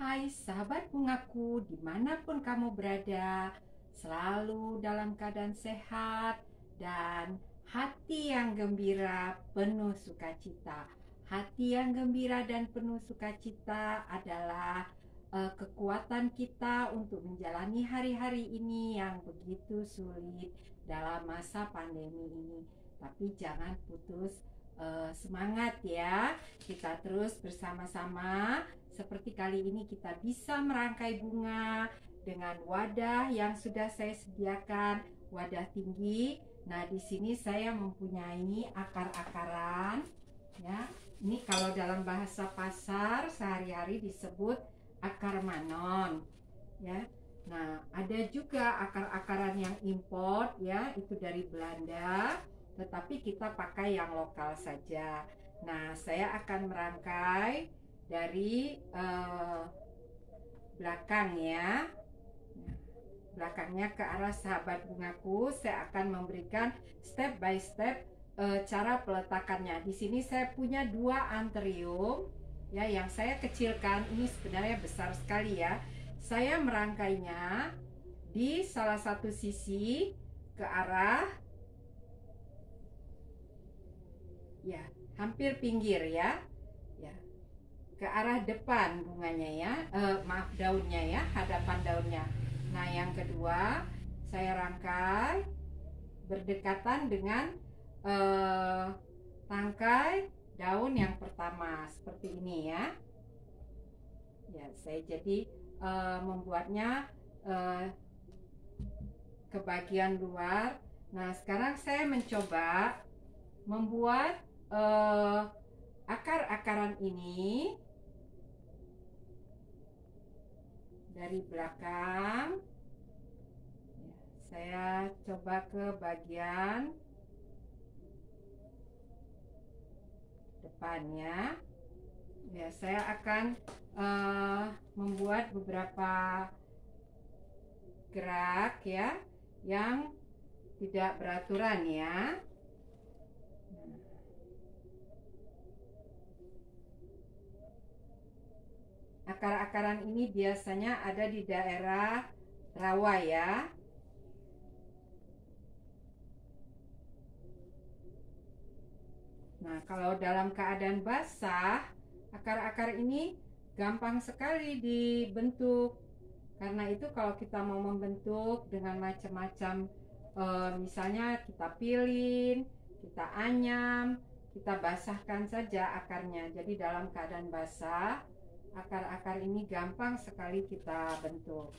Hai sahabat bungaku, dimanapun kamu berada, selalu dalam keadaan sehat dan hati yang gembira, penuh sukacita. Hati yang gembira dan penuh sukacita adalah kekuatan kita untuk menjalani hari-hari ini yang begitu sulit dalam masa pandemi ini. Tapi jangan putus semangat ya. Kita terus bersama-sama. Seperti kali ini kita bisa merangkai bunga dengan wadah yang sudah saya sediakan, wadah tinggi. Nah, di sini saya mempunyai akar-akaran ya. Ini kalau dalam bahasa pasar sehari-hari disebut akar manon ya. Nah, ada juga akar-akaran yang import ya, itu dari Belanda, tetapi kita pakai yang lokal saja. Nah, saya akan merangkai dari belakang ya. Belakangnya ke arah sahabat bungaku, saya akan memberikan step by step cara peletakannya. Di sini saya punya dua anthurium ya, yang saya kecilkan. Ini sebenarnya besar sekali ya. Saya merangkainya di salah satu sisi ke arah ya, hampir pinggir ya. Ya, ke arah depan bunganya ya, maaf daunnya ya, hadapan daunnya. Nah, yang kedua saya rangkai berdekatan dengan tangkai daun yang pertama seperti ini ya. Ya, saya jadi membuatnya ke bagian luar. Nah, sekarang saya mencoba membuat akar-akaran ini dari belakang. Saya coba ke bagian depannya. Ya, saya akan membuat beberapa gerak ya, yang tidak beraturan ya. Akar-akaran ini biasanya ada di daerah rawa ya. Nah, kalau dalam keadaan basah, akar-akar ini gampang sekali dibentuk. Karena itu kalau kita mau membentuk dengan macam-macam, misalnya kita pilin, kita anyam, kita basahkan saja akarnya. Jadi dalam keadaan basah, akar-akar ini gampang sekali kita bentuk.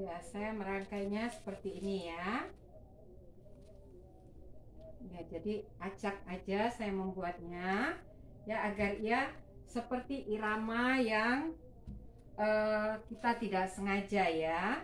Ya, saya merangkainya seperti ini ya. Ya, jadi acak aja saya membuatnya ya, agar ia seperti irama yang kita tidak sengaja ya.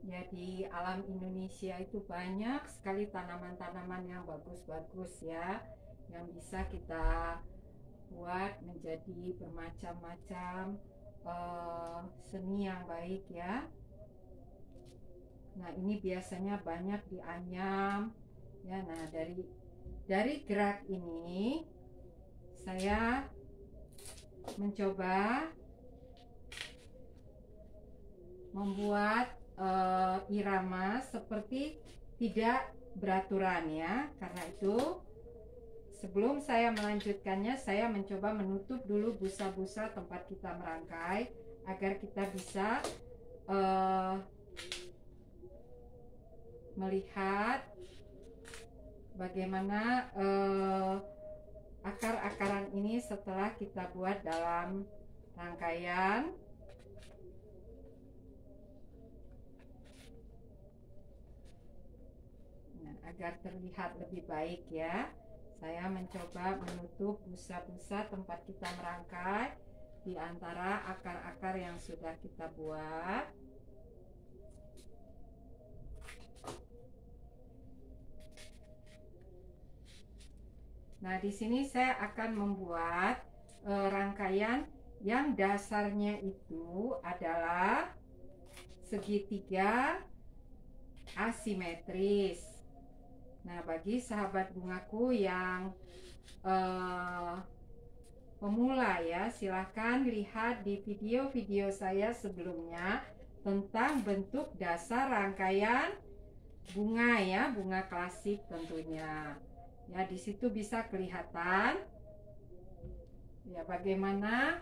Ya, di alam Indonesia itu banyak sekali tanaman-tanaman yang bagus-bagus ya, yang bisa kita buat menjadi bermacam-macam seni yang baik ya. Nah, ini biasanya banyak dianyam ya. Nah, dari gerak ini saya mencoba membuat irama seperti tidak beraturan ya. Karena itu sebelum saya melanjutkannya, saya mencoba menutup dulu busa-busa tempat kita merangkai agar kita bisa melihat bagaimana akar-akaran ini setelah kita buat dalam rangkaian agar terlihat lebih baik ya. Saya mencoba menutup busa-busa tempat kita merangkai di antara akar-akar yang sudah kita buat. Nah, di sini saya akan membuat rangkaian yang dasarnya itu adalah segitiga asimetris. Nah, bagi sahabat bungaku yang pemula ya, silahkan lihat di video-video saya sebelumnya tentang bentuk dasar rangkaian bunga ya, bunga klasik tentunya. Ya, di situ bisa kelihatan ya bagaimana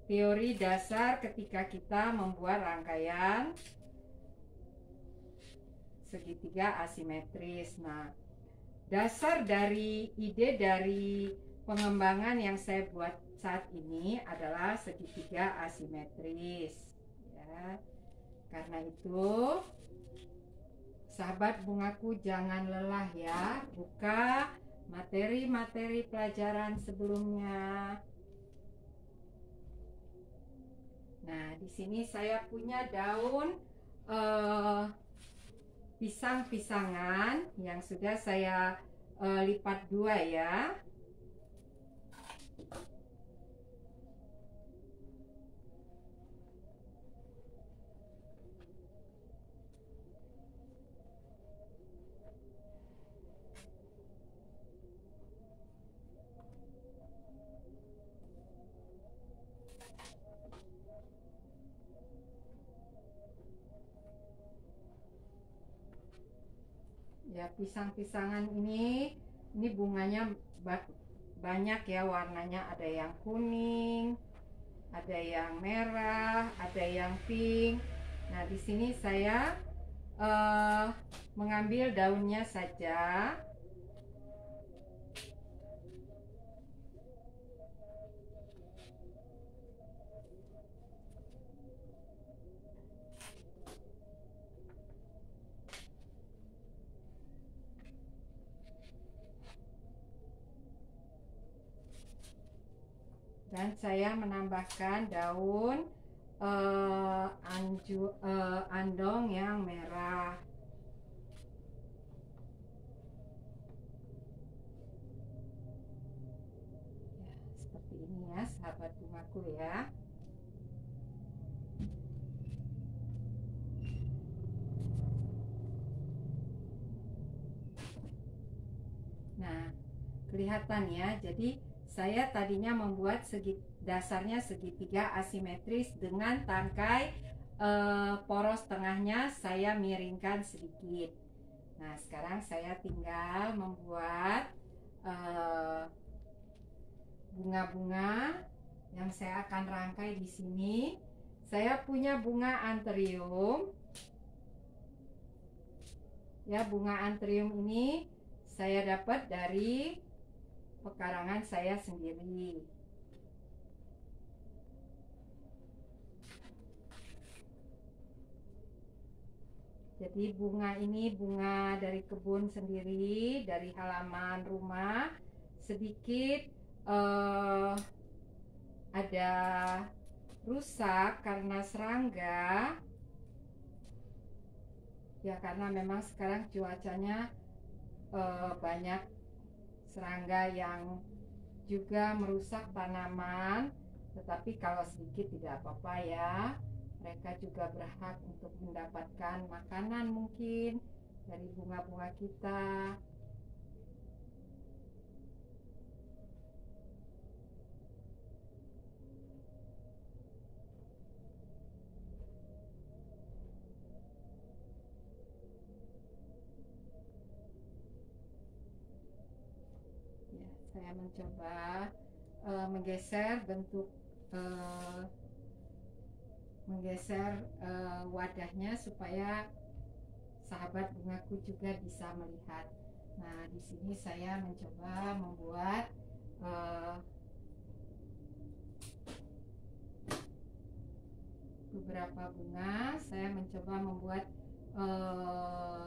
teori dasar ketika kita membuat rangkaian segitiga asimetris. Nah, dasar dari ide dari pengembangan yang saya buat saat ini adalah segitiga asimetris ya. Karena itu sahabat bungaku jangan lelah ya, buka materi-materi pelajaran sebelumnya. Nah, di sini saya punya daun pisang-pisangan yang sudah saya lipat dua ya. Ya, pisang-pisangan ini bunganya banyak ya warnanya, ada yang kuning, ada yang merah, ada yang pink. Nah, di sini saya mengambil daunnya saja. Dan saya menambahkan daun andong yang merah. Ya, seperti ini ya sahabat bungaku ya. Nah, kelihatan ya. Jadi saya tadinya membuat dasarnya segitiga asimetris dengan tangkai poros tengahnya saya miringkan sedikit. Nah, sekarang saya tinggal membuat bunga-bunga yang saya akan rangkai di sini. Saya punya bunga anthurium. Ya, bunga anthurium ini saya dapat dari pekarangan saya sendiri. Jadi bunga ini bunga dari kebun sendiri, dari halaman rumah. Sedikit ada rusak karena serangga. Ya, karena memang sekarang cuacanya banyak serangga yang juga merusak tanaman, tetapi kalau sedikit tidak apa-apa ya. Mereka juga berhak untuk mendapatkan makanan mungkin dari bunga-bunga kita. Saya mencoba menggeser bentuk wadahnya supaya sahabat bungaku juga bisa melihat. Nah, di sini saya mencoba membuat beberapa bunga. Saya mencoba membuat eh,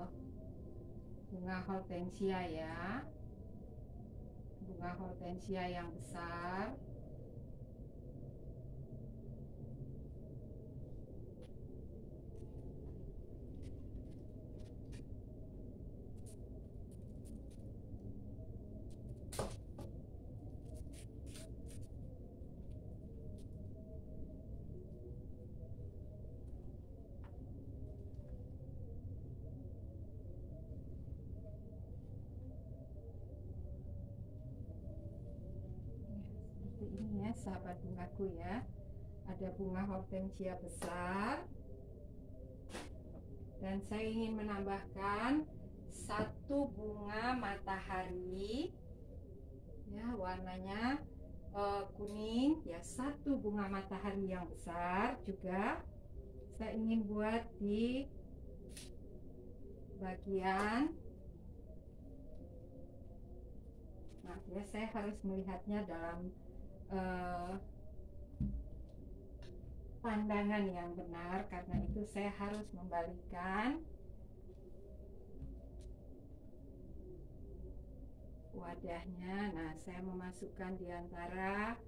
bunga hortensia ya, bunga hortensia yang besar. Seperti ini ya sahabat bungaku ya, ada bunga hortensia besar, dan saya ingin menambahkan satu bunga matahari ya, warnanya kuning ya, satu bunga matahari yang besar juga saya ingin buat di bagian, nah ya, saya harus melihatnya dalam pandangan yang benar, karena itu saya harus membalikkan wadahnya. Nah, saya memasukkan di antara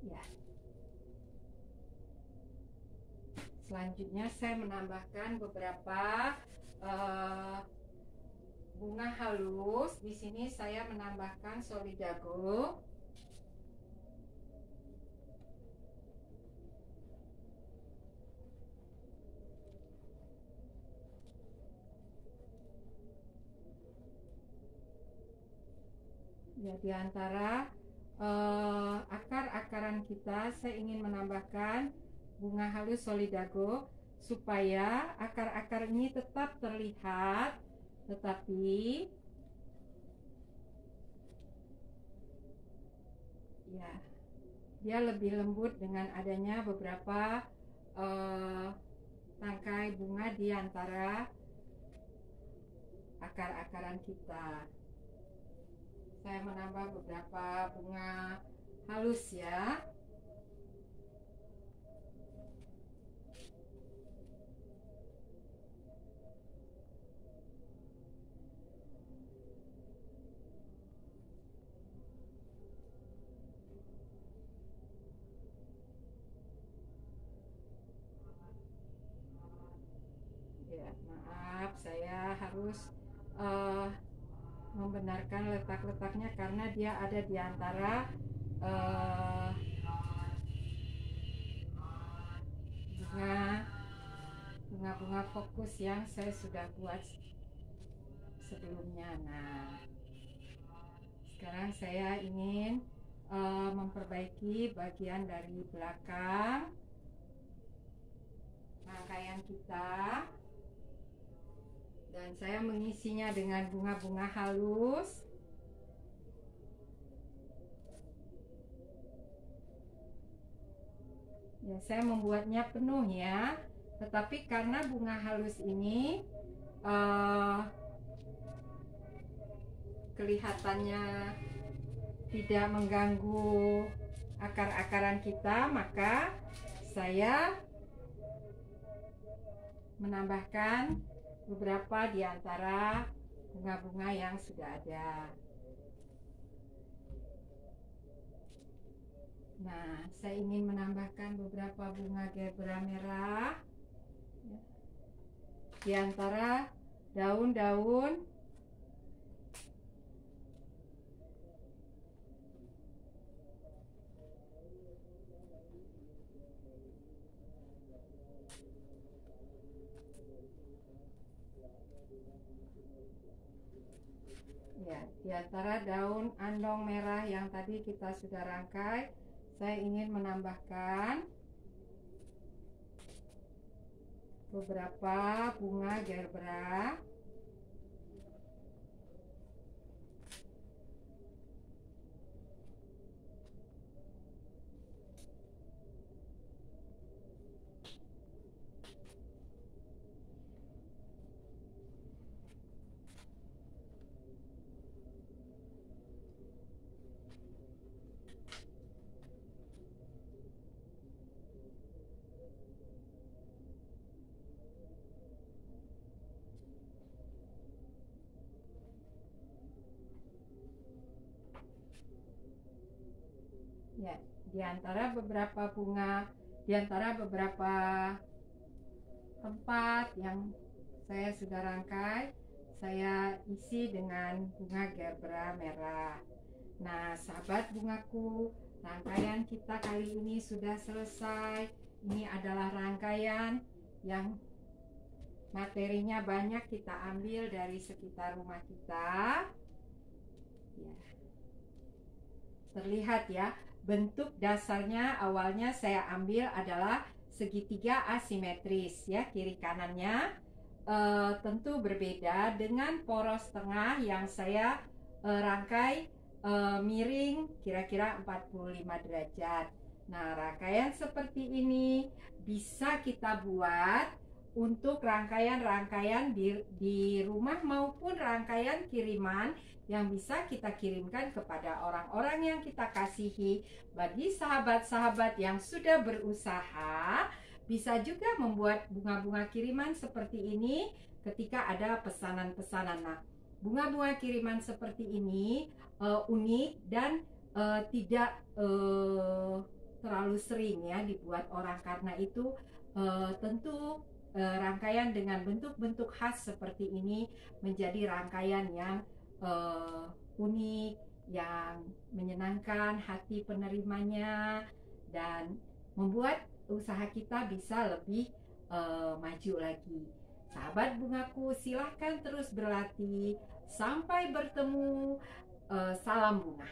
ya. Selanjutnya saya menambahkan beberapa bunga halus. Di sini saya menambahkan solidago. Ya, di antara akar-akaran kita saya ingin menambahkan bunga halus solidago supaya akar-akar ini tetap terlihat, tetapi ya, dia lebih lembut dengan adanya beberapa tangkai bunga di antara akar-akaran kita. Saya menambah beberapa bunga halus ya. Ya, maaf, saya harus membenarkan letak-letaknya karena dia ada di antara bunga-bunga fokus yang saya sudah buat sebelumnya. Nah, sekarang saya ingin memperbaiki bagian dari belakang rangkaian kita, dan saya mengisinya dengan bunga-bunga halus. Ya, saya membuatnya penuh ya, tetapi karena bunga halus ini kelihatannya tidak mengganggu akar-akaran kita, maka saya menambahkan beberapa di antara bunga-bunga yang sudah ada. Nah, saya ingin menambahkan beberapa bunga gerbera merah di antara daun-daun ya, di antara daun andong merah yang tadi kita sudah rangkai, saya ingin menambahkan beberapa bunga gerbera. di antara beberapa bunga, di antara beberapa tempat yang saya sudah rangkai, saya isi dengan bunga gerbera merah. Nah, sahabat bungaku, rangkaian kita kali ini sudah selesai. Ini adalah rangkaian yang materinya banyak kita ambil dari sekitar rumah kita. Ya. Terlihat ya, bentuk dasarnya awalnya saya ambil adalah segitiga asimetris ya, kiri kanannya tentu berbeda dengan poros tengah yang saya rangkai miring kira-kira 45 derajat. Nah, rangkaian seperti ini bisa kita buat untuk rangkaian-rangkaian di rumah maupun rangkaian kiriman yang bisa kita kirimkan kepada orang-orang yang kita kasihi. Bagi sahabat-sahabat yang sudah berusaha, bisa juga membuat bunga-bunga kiriman seperti ini ketika ada pesanan-pesanan. Nah, bunga-bunga kiriman seperti ini unik dan tidak terlalu sering ya dibuat orang, karena itu tentu rangkaian dengan bentuk-bentuk khas seperti ini menjadi rangkaian yang unik, yang menyenangkan hati penerimanya dan membuat usaha kita bisa lebih maju lagi. Sahabat bungaku, silahkan terus berlatih. Sampai bertemu. Salam bunga.